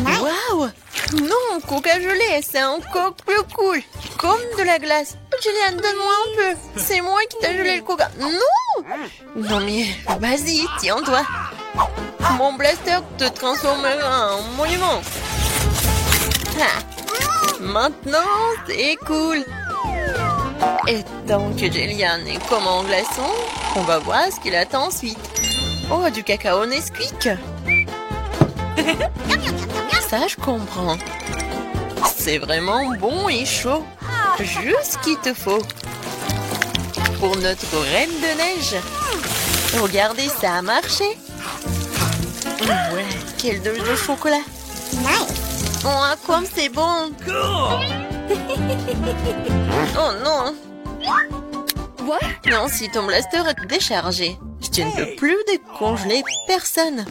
Waouh! Non, coca gelé, c'est encore plus cool. Comme de la glace. Julian, donne-moi un peu. C'est moi qui t'ai gelé le coca. Non! Non mais, vas-y, tiens-toi. Mon blaster te transformera en monument. Ah. Maintenant, c'est cool. Et tant que Julian est comme en glaçon, on va voir ce qu'il attend ensuite. Oh, du cacao Nesquik. Ça, je comprends. C'est vraiment bon et chaud. Juste ce qu'il te faut. Pour notre reine de neige. Regardez, ça a marché. Ouais, quelle douche de chocolat. Oh, comme c'est bon. Oh non. What? Non, si ton blaster est déchargé, tu ne peux plus décongeler personne.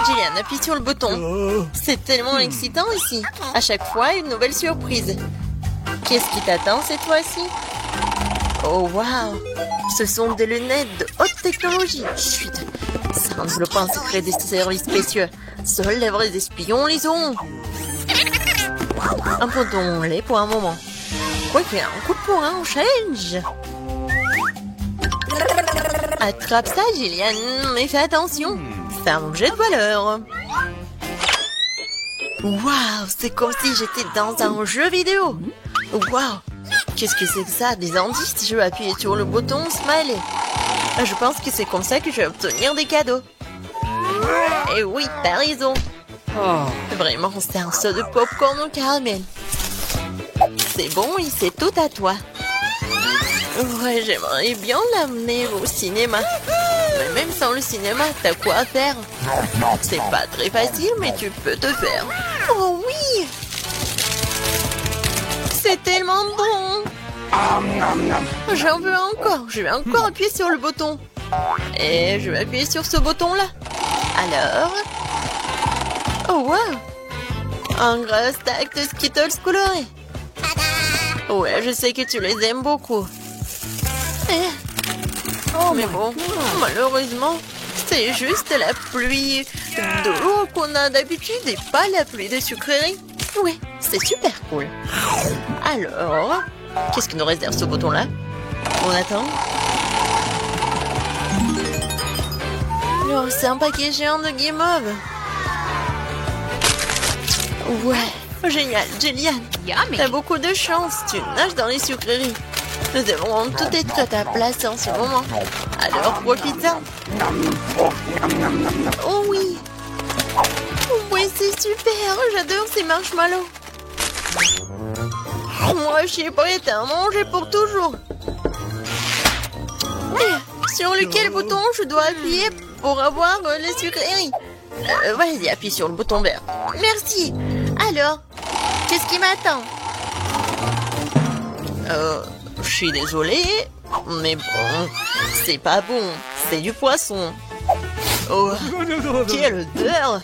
Gillian, appuie sur le bouton. C'est tellement excitant ici. À chaque fois, une nouvelle surprise. Qu'est-ce qui t'attend cette fois-ci? Oh, waouh! Ce sont des lunettes de haute technologie. Chut! Ça ne le pas un secret des services spéciaux. Seuls les vrais espions les ont. Abandonnons-les pour un moment. Quoique, un coup de poing au challenge. Attrape ça, Gillian, mais fais attention. C'est un objet de valeur. Waouh, c'est comme si j'étais dans un jeu vidéo. Waouh, qu'est-ce que c'est que ça? Des indices? Je vais appuyer sur le bouton Smiley. Je pense que c'est comme ça que je vais obtenir des cadeaux. Et oui, t'as raison. Vraiment, c'est un saut de popcorn au caramel. C'est bon et c'est tout à toi. Ouais, j'aimerais bien l'amener au cinéma. Mais même sans le cinéma, t'as quoi à faire? C'est pas très facile, mais tu peux te faire. Oh oui! C'est tellement bon. J'en veux encore. Je vais encore appuyer sur le bouton. Et je vais appuyer sur ce bouton-là. Alors... Oh, wow! Un gros stack de Skittles colorés. Ouais, je sais que tu les aimes beaucoup. Mais bon, malheureusement, c'est juste la pluie d'eau qu'on a d'habitude et pas la pluie de sucreries. Ouais, c'est super cool. Alors, qu'est-ce qui nous réserve ce bouton-là? On attend. Oh, c'est un paquet géant de guimauve. Ouais, génial, Jillian. T'as beaucoup de chance, tu nages dans les sucreries. Nous devons tout être à ta place en ce moment. Alors profite-en. Oh oui. Oui, c'est super, j'adore ces marshmallows. Moi, je suis prête à manger pour toujours. Sur lequel bouton je dois appuyer pour avoir les sucreries? Vas-y, appuie sur le bouton vert. Merci. Alors, qu'est-ce qui m'attend? Je suis désolée, mais bon, c'est pas bon. C'est du poisson. Oh, quelle odeur!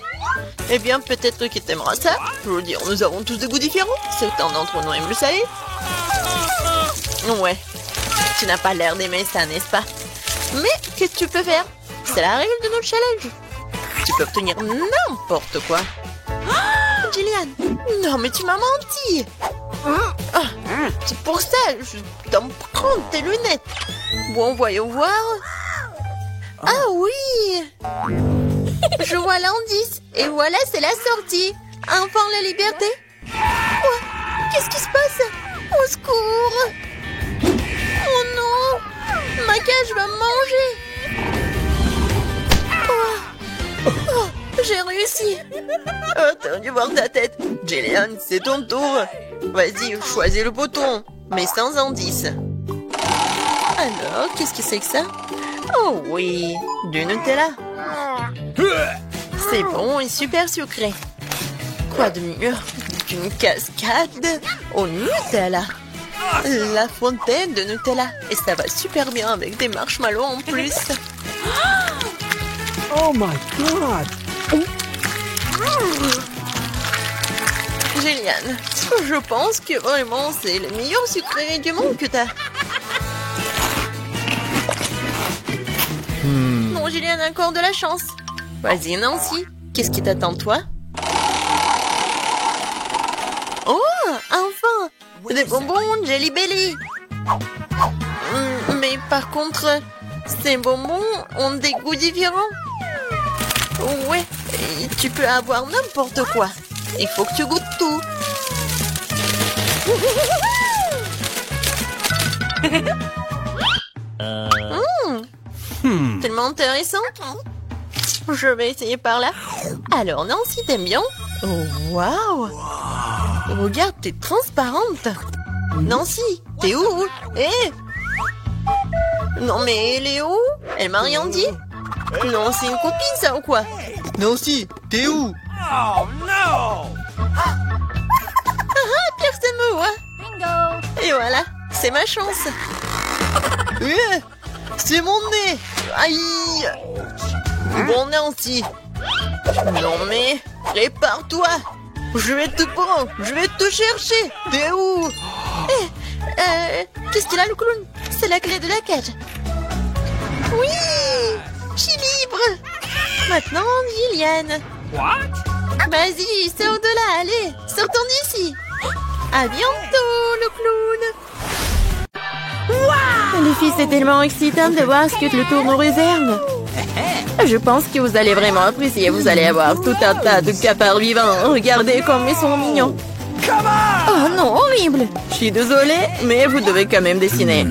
Eh bien, peut-être que t'aimeras ça. Je veux dire, nous avons tous des goûts différents. Certains d'entre nous aiment le salé. Ouais, tu n'as pas l'air d'aimer ça, n'est-ce pas? Mais qu'est-ce que tu peux faire? C'est la règle de notre challenge. Tu peux obtenir n'importe quoi. Oh, Jillian, non mais tu m'as menti. C'est pour ça, je dois me prendre tes lunettes. Bon, voyons voir. Ah oui. Je vois l'indice. Et voilà, c'est la sortie. Enfin, la liberté. Quoi? Qu'est-ce qui se passe? Au secours. Oh non. Ma cage va me manger. Oh, j'ai réussi. Oh, t'as dû voir ta tête. Jillian, c'est ton tour. Vas-y, choisis le bouton, mais sans indice. Alors, qu'est-ce que c'est que ça? Oh oui, du Nutella. C'est bon et super sucré. Quoi de mieux qu'une cascade au Nutella? La fontaine de Nutella. Et ça va super bien avec des marshmallows en plus. Oh my God! Jillian, je pense que vraiment c'est le meilleur sucrerie du monde que t'as. Non, Jillian a encore de la chance. Vas-y, Nancy, qu'est-ce qui t'attend, toi? Oh, enfin! Des bonbons Jelly Belly. Mais par contre, ces bonbons ont des goûts différents. Ouais, et tu peux avoir n'importe quoi. Il faut que tu goûtes tout. Tellement intéressant. Je vais essayer par là. Alors, Nancy, t'aimes bien? Oh, waouh! Regarde, t'es transparente. Nancy, t'es où? Non, mais elle est où? Elle m'a rien dit. Non, c'est une copine, ça, ou quoi? Nancy, t'es où? Oh no! Personne me voit. Bingo! Et voilà, c'est ma chance. C'est mon nez! Aïe! Bon, Nancy. Non, mais prépare-toi. Je vais te prendre, je vais te chercher. T'es où? Qu'est-ce qu'il a, le clown? C'est la clé de la cage. Oui! Je suis libre. Maintenant, Jillian. What? Vas-y, sors de là, allez. Sortons d'ici. À bientôt, le clown. Wow! Les filles, c'est tellement excitant de voir ce que le tour nous réserve. Je pense que vous allez vraiment apprécier. Vous allez avoir tout un tas de cafards vivants. Regardez comme ils sont mignons. Oh non, horrible. Je suis désolée, mais vous devez quand même dessiner.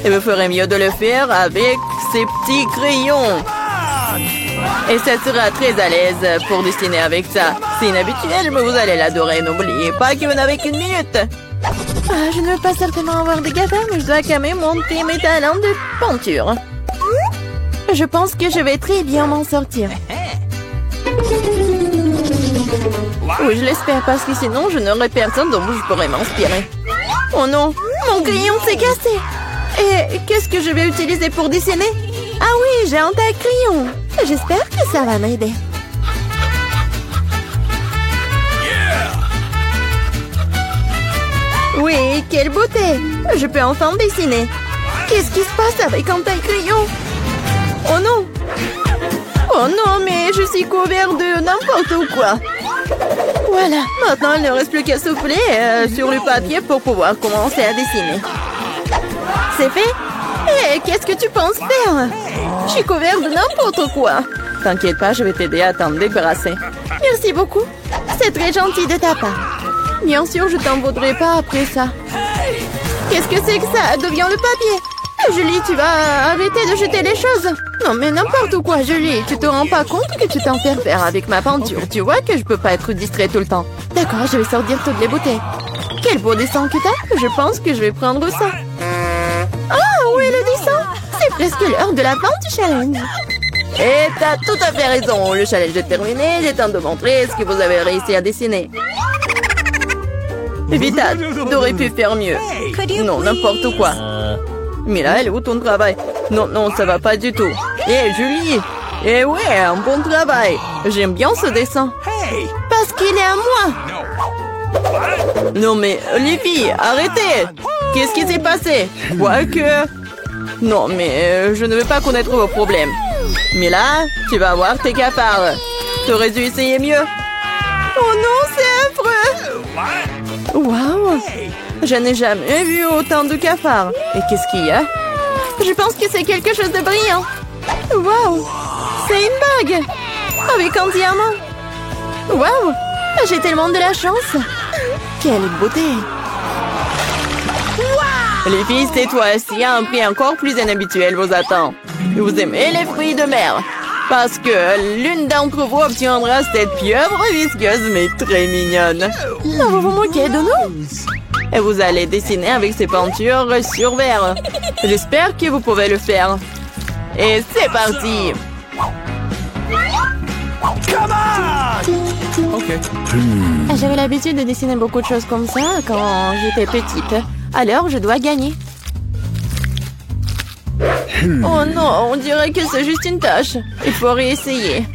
Et vous ferez mieux de le faire avec ces petits crayons. Et ça sera très à l'aise pour dessiner avec ça. C'est inhabituel, mais vous allez l'adorer. N'oubliez pas que vous n'avez qu'une minute. Je ne veux pas certainement avoir des cafards, mais je dois quand même monter mes talents de peinture. Je pense que je vais très bien m'en sortir. What? Oui, je l'espère parce que sinon je n'aurais personne dont je pourrais m'inspirer. Oh non, mon crayon s'est cassé. Et qu'est-ce que je vais utiliser pour dessiner? Ah oui, j'ai un tas de crayons. J'espère que ça va m'aider. Oui, quelle beauté! Je peux enfin dessiner. Qu'est-ce qui se passe avec un taille-crayon? Oh non! Oh non, mais je suis couvert de n'importe quoi. Voilà, maintenant il ne reste plus qu'à souffler sur le papier pour pouvoir commencer à dessiner. C'est fait? Hé, qu'est-ce que tu penses faire? Je suis couvert de n'importe quoi. T'inquiète pas, je vais t'aider à t'en débarrasser. Merci beaucoup. C'est très gentil de ta part. Bien sûr, je t'en voudrais pas après ça. Qu'est-ce que c'est que ça? Devient le papier. Julie, tu vas arrêter de jeter les choses. Non, mais n'importe quoi, Julie. Tu te rends pas compte que tu t'en fais faire avec ma peinture. Tu vois que je peux pas être distrait tout le temps. D'accord, je vais sortir toutes les bouteilles. Quel beau dessin que t'as. Je pense que je vais prendre ça. Ah, où est le dessin? C'est presque l'heure de la fin du challenge. Et t'as tout à fait raison. Le challenge est terminé. Il est temps de montrer ce que vous avez réussi à dessiner. Vita, t'aurais pu faire mieux. Non, n'importe quoi. Mais là, elle est où ton travail? Non, non, ça va pas du tout. Hé, Julie! Eh ouais, un bon travail. J'aime bien ce dessin. Parce qu'il est à moi. Non mais, les filles, arrêtez! Qu'est-ce qui s'est passé? Quoique... Non, mais je ne veux pas connaître vos problèmes. Mais là, tu vas voir tes cafards. T'aurais dû essayer mieux. Oh non, c'est affreux! Waouh! Je n'ai jamais vu autant de cafards. Et qu'est-ce qu'il y a? Je pense que c'est quelque chose de brillant. Waouh! C'est une bague! Avec un diamant. Waouh! J'ai tellement de la chance. Quelle beauté! Les filles, c'est toi. S'il y a un prix encore plus inhabituel vous attend. Vous aimez les fruits de mer? Parce que l'une d'entre vous obtiendra cette pieuvre visqueuse mais très mignonne. Non, vous vous moquez de nous? Et vous allez dessiner avec ces peintures sur verre. J'espère que vous pouvez le faire. Et c'est parti! J'avais l'habitude de dessiner beaucoup de choses comme ça quand j'étais petite. Alors, je dois gagner. Oh non, on dirait que c'est juste une tâche. Il faut réessayer.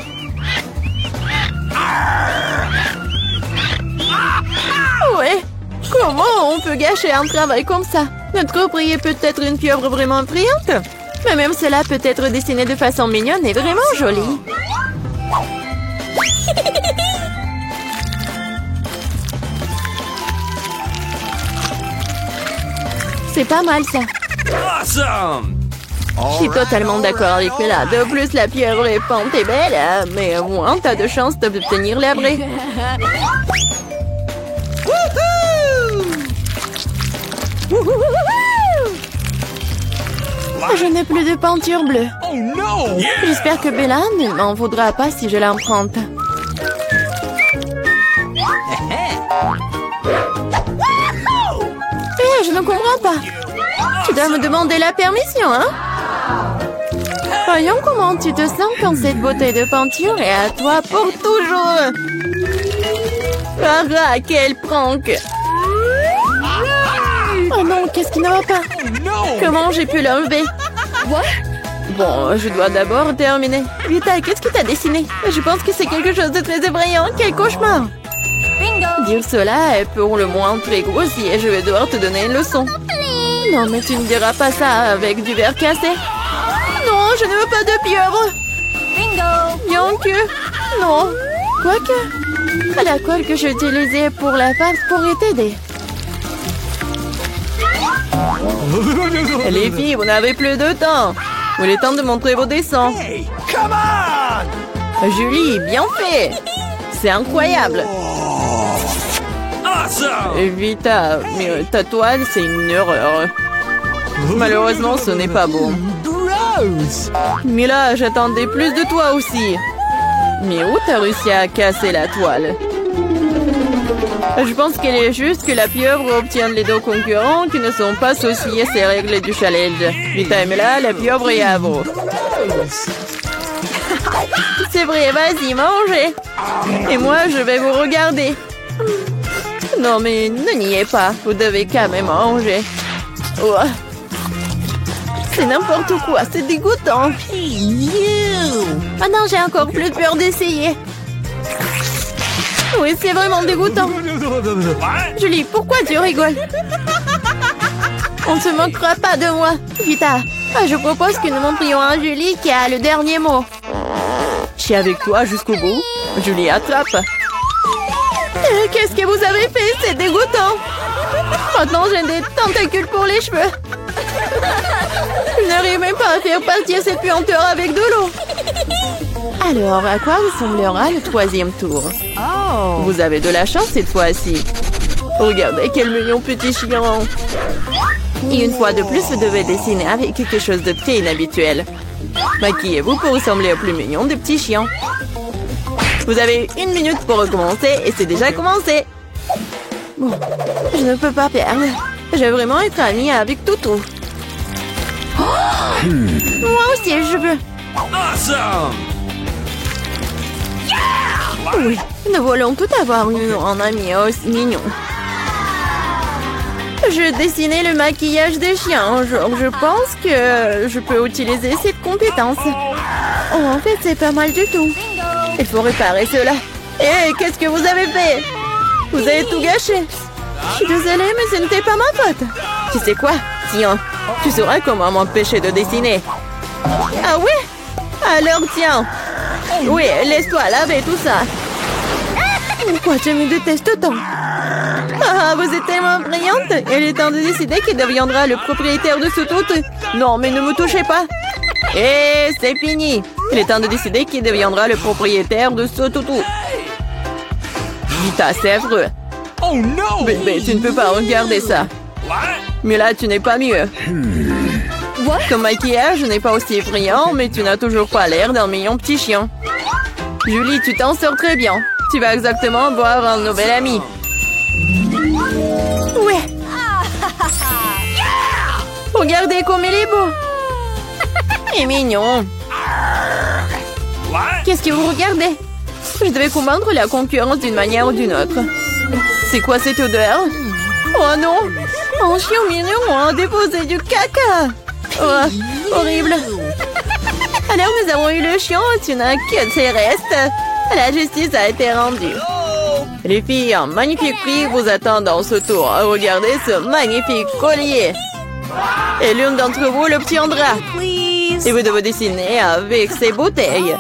Ouais, comment on peut gâcher un travail comme ça? Notre prix peut être une pieuvre vraiment brillante. Mais même cela peut être dessiné de façon mignonne et vraiment jolie. C'est pas mal ça. Awesome! Je suis totalement d'accord avec Bella. De plus, la pieuvre est peinte et belle, mais au moins, t'as de chance d'obtenir l'abri. Je n'ai plus de peinture bleue. Oh no! J'espère que Bella ne m'en voudra pas si je l'emprunte. Hé, je ne comprends pas. Tu dois me demander la permission, hein? Voyons comment tu te sens quand cette beauté de peinture est à toi pour toujours. Ah, quel prank! Oh non, qu'est-ce qui ne va pas? Comment j'ai pu l'enlever? Bon, je dois d'abord terminer. Vita, qu'est-ce que t'as dessiné? Je pense que c'est quelque chose de très effrayant. Quel cauchemar! Dire cela est pour le moins très grossier. Je vais devoir te donner une leçon. Non, mais tu ne diras pas ça avec du verre cassé. Non, je ne veux pas de pieuvre. Bien que... Non. Quoique... La colle que j'ai utilisée pour la farce pourrait t'aider. Les filles, vous n'avez plus de temps. Il est temps de montrer vos dessins. Hey, come on! Julie, bien fait. C'est incroyable. Awesome! Vita, mais ta toile, c'est une erreur. Malheureusement, ce n'est pas beau. Gross! Mais là, j'attendais plus de toi aussi. Mais où t'as réussi à casser la toile? Je pense qu'il est juste que la pieuvre obtienne les deux concurrents qui ne sont pas associés à ces règles du challenge. Vita et Mela, la pieuvre est à vous. C'est vrai, vas-y, mangez. Et moi, je vais vous regarder. Non, mais ne niez pas. Vous devez quand même manger. Ouah. C'est n'importe quoi, c'est dégoûtant. Ah non, j'ai encore plus peur d'essayer. Oui, c'est vraiment dégoûtant. Julie, pourquoi tu rigoles? On ne se moquera pas de moi. Vita, je propose que nous montrions à Julie qui a le dernier mot. Je suis avec toi jusqu'au bout. Julie, attrape. Qu'est-ce que vous avez fait? C'est dégoûtant. Maintenant, j'ai des tentacules pour les cheveux. Je n'arrive même pas à faire partir cette puanteur avec de l'eau. Alors, à quoi ressemblera le troisième tour? Vous avez de la chance cette fois-ci. Regardez quel mignon petit chien. Et une fois de plus, vous devez dessiner avec quelque chose de très inhabituel. Maquillez-vous pour ressembler au plus mignon des petits chiens. Vous avez 1 minute pour recommencer et c'est déjà commencé. Bon, je ne peux pas perdre. Je vais vraiment être amie avec Toutou. Moi aussi, je veux. Awesome! Oui, nous voulons tout avoir eu en ami aussi mignon. Je dessinais le maquillage des chiens. Je pense que je peux utiliser cette compétence. Oh, en fait, c'est pas mal du tout. Il faut réparer cela. Hé, qu'est-ce que vous avez fait? Vous avez tout gâché. Je suis désolée, mais ce n'était pas ma faute. Tu sais quoi? Tiens, tu sauras comment m'empêcher de dessiner. Ah ouais? Alors tiens. Oui, laisse-toi laver tout ça. Pourquoi tu me détestes tant? Ah, vous êtes tellement brillante. Il est temps de décider qui deviendra le propriétaire de ce tout. Non, mais ne me touchez pas. Et c'est fini. Il est temps de décider qui deviendra le propriétaire de ce toutou. Vita, c'est affreux. Oh no! Bébé, tu ne peux pas regarder ça. Mais là, tu n'es pas mieux. Ton maquillage n'est pas aussi brillant, mais tu n'as toujours pas l'air d'un mignon petit chien. Julie, tu t'en sors très bien. Tu vas exactement avoir un nouvel ami. Ouais. Regardez comme il est beau. Il est mignon. Qu'est-ce que vous regardez? Je devais combattre la concurrence d'une manière ou d'une autre. C'est quoi cette odeur? Oh non! Un chien mignon a déposé du caca! Oh, horrible! Alors nous avons eu le chien, tu n'as que ses restes. La justice a été rendue. Les filles, un magnifique prix vous attend dans ce tour. Regardez ce magnifique collier. Et l'une d'entre vous l'obtiendra. Et vous devez dessiner avec ces bouteilles.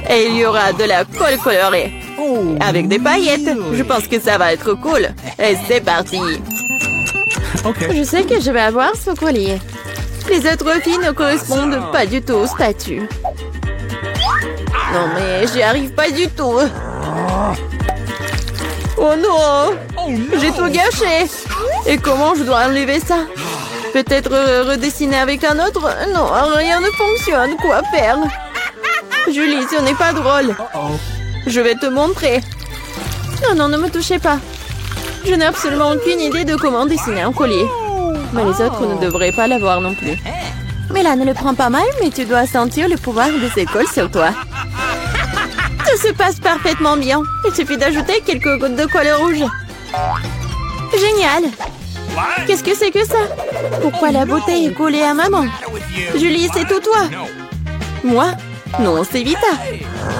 Et il y aura de la colle colorée. Avec des paillettes. Je pense que ça va être cool. Et c'est parti. Je sais que je vais avoir ce collier. Les autres filles ne correspondent pas du tout au statut. Non mais j'y arrive pas du tout. Oh non! J'ai tout gâché. Et comment je dois enlever ça? Peut-être redessiner avec un autre? Non, rien ne fonctionne. Quoi faire? Julie, ce n'est pas drôle. Je vais te montrer. Non, non, ne me touchez pas. Je n'ai absolument aucune idée de comment dessiner un collier. Mais les autres ne devraient pas l'avoir non plus. Mais là, ne le prends pas mal, mais tu dois sentir le pouvoir de ces cols sur toi. Tout se passe parfaitement bien. Il suffit d'ajouter quelques gouttes de colle rouge. Génial. Qu'est-ce que c'est que ça? Pourquoi la bouteille est collée à maman? Julie, c'est tout toi. Moi? Non, c'est Vita.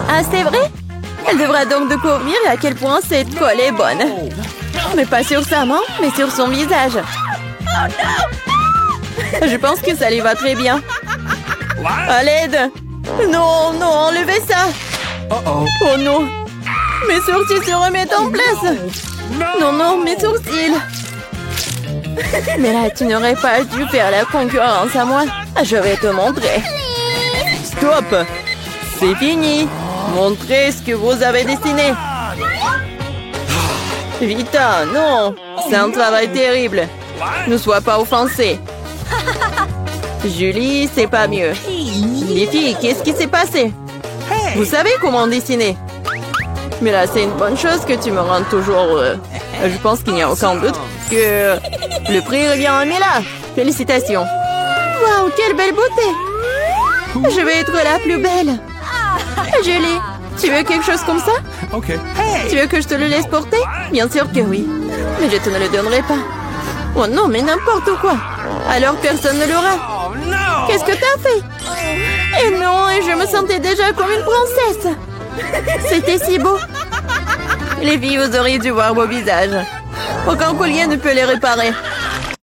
Ah, c'est vrai? Elle devra donc découvrir à quel point cette colle est bonne. Mais pas sur sa main, mais sur son visage. Je pense que ça lui va très bien. À l'aide! Non, non, enlevez ça! Oh non! Mes sourcils se remettent en place! Non, non, mes sourcils! Mais là, tu n'aurais pas dû faire la concurrence à moi. Je vais te montrer. Stop! C'est fini! Montrez ce que vous avez dessiné! Vita, non! C'est un travail terrible! Ne sois pas offensée! Julie, c'est pas mieux. Les filles, qu'est-ce qui s'est passé? Vous savez comment dessiner? Mais là, c'est une bonne chose que tu me rendes toujours heureux. Je pense qu'il n'y a aucun doute que le prix revient à Mila. Félicitations. Waouh, quelle belle beauté! Je vais être la plus belle. Julie, tu veux quelque chose comme ça? Okay. Hey! Tu veux que je te le laisse porter? Bien sûr que oui. Mais je te ne le donnerai pas. Oh non, mais n'importe quoi. Alors personne ne l'aura. Oh no! Qu'est-ce que t'as fait? Et non, et je me sentais déjà comme une princesse. C'était si beau. Les filles, vous auriez dû voir vos visages. Aucun collier ne peut les réparer.